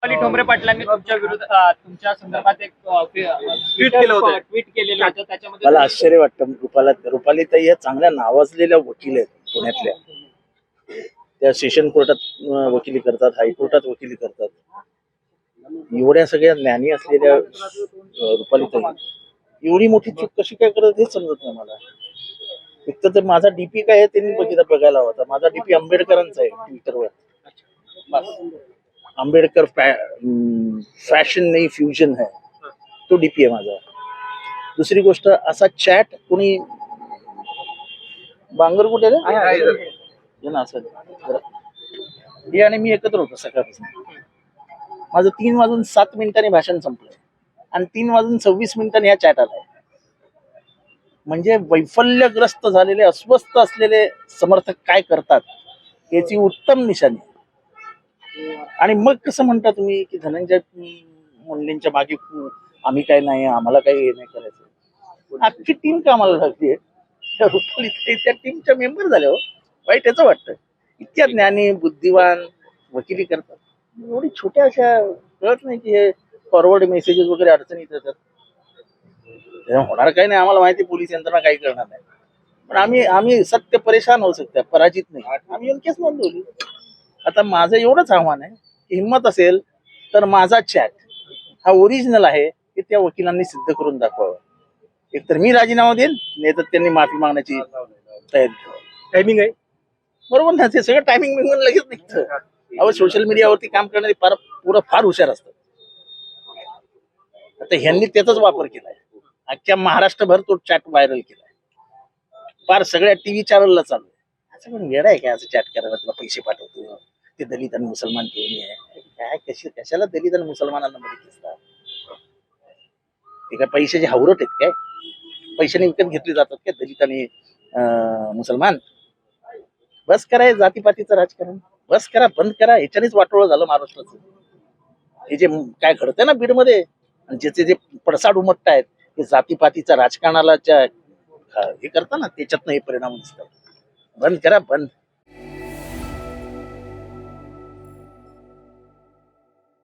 रुपाली ठोंबरे पाटलांनी तुमच्या संदर्भात एक ट्विट केलेलं होतं. त्याच्यामध्ये मला आश्चर्य वाटतं. रुपाली ताई या चांगल्या नावाजलेल्या वकील आहेत पुण्यातल्या. त्या सेशन कोर्टात वकिली करतात, हायकोर्टात वकिली करतात. एवढ्या सगळ्या ज्ञानी असलेल्या रुपाली ताई एवढी मोठी चूक कशी काय करत हे समजत नाही मला. एक तर माझा डीपी काय आहे त्यांनी बघायला होता. माझा डीपी आंबेडकरांचा आहे ट्विटरवर. आंबेडकर फॅशन नाही फ्युजन है तो डीपी आहे माझा. दुसरी गोष्ट असा चॅट कोणी बांगर कुठे हे आणि मी एकत्र होतो सकाळपासून. माझं 3:07 भाषण संपलंय आणि 3:26 ह्या चॅट आलाय. म्हणजे वैफल्यग्रस्त झालेले अस्वस्थ असलेले समर्थक काय करतात याची उत्तम निशाणी. आणि मग कसं म्हणता तुम्ही की धनंजय मुंडेंच्या मागे आम्ही काय नाही, आम्हाला काही हे नाही करायचं. अख्खी टीम कामाला लागली. त्या टीमच्या मेंबर झाले. हो वाईट याचं वाटतं. इतक्या ज्ञानी बुद्धिवान वकिली करतात, एवढी छोट्या अशा कळत नाही की हे फॉरवर्ड मेसेजेस वगैरे अडचणीत येतात. होणार काही नाही, आम्हाला माहिती पोलीस यंत्रणा काही करणार नाही. पण आम्ही सत्य परेशान होऊ शकतो, पराजित नाही. आम्ही येऊन केस नोंदवली. आता माझं एवढंच आव्हान आहे की हिंमत असेल तर माझा चॅट हा ओरिजिनल आहे हे त्या वकिलांनी सिद्ध करून दाखवावं. एकतर मी राजीनामा देईन, नाही तर त्यांनी माफी मागण्याची तयारी ठेवा. टायमिंग आहे बरोबर ना. ते सगळं टायमिंग मिळून लगेच निघतं. अहो सोशल मीडियावरती काम करणारे फार हुशार असतात. आता ह्यांनी त्याचाच वापर केलाय. अख्ख्या महाराष्ट्रभर तो चॅट व्हायरल केलाय. फार सगळ्या टीव्ही चॅनलला चालू आहे. असं पण वेळ आहे काय असं चॅट करायला? तुला पैसे पाठवतो, ते दलित आणि मुसलमान घेऊन ये. काय कशाला दलित आणि मुसलमानांना मध्ये दिसतात? ते काय पैशाचे हावरट आहेत काय? पैशाने विकत घेतले जातात काय दलित आणि मुसलमान? बस करा जातीपातीचं राजकारण. बस करा, बंद करा. याच्यानेच वाटोळं झालं महाराष्ट्राचं. हे जे काय घडतंय ना बीडमध्ये, ज्याचे जे पडसाद उमटतायत ते जातीपातीच्या राजकारणाला हे करता ना, त्याच्यातनं हे परिणाम दिसतात. बंद करा, बंद.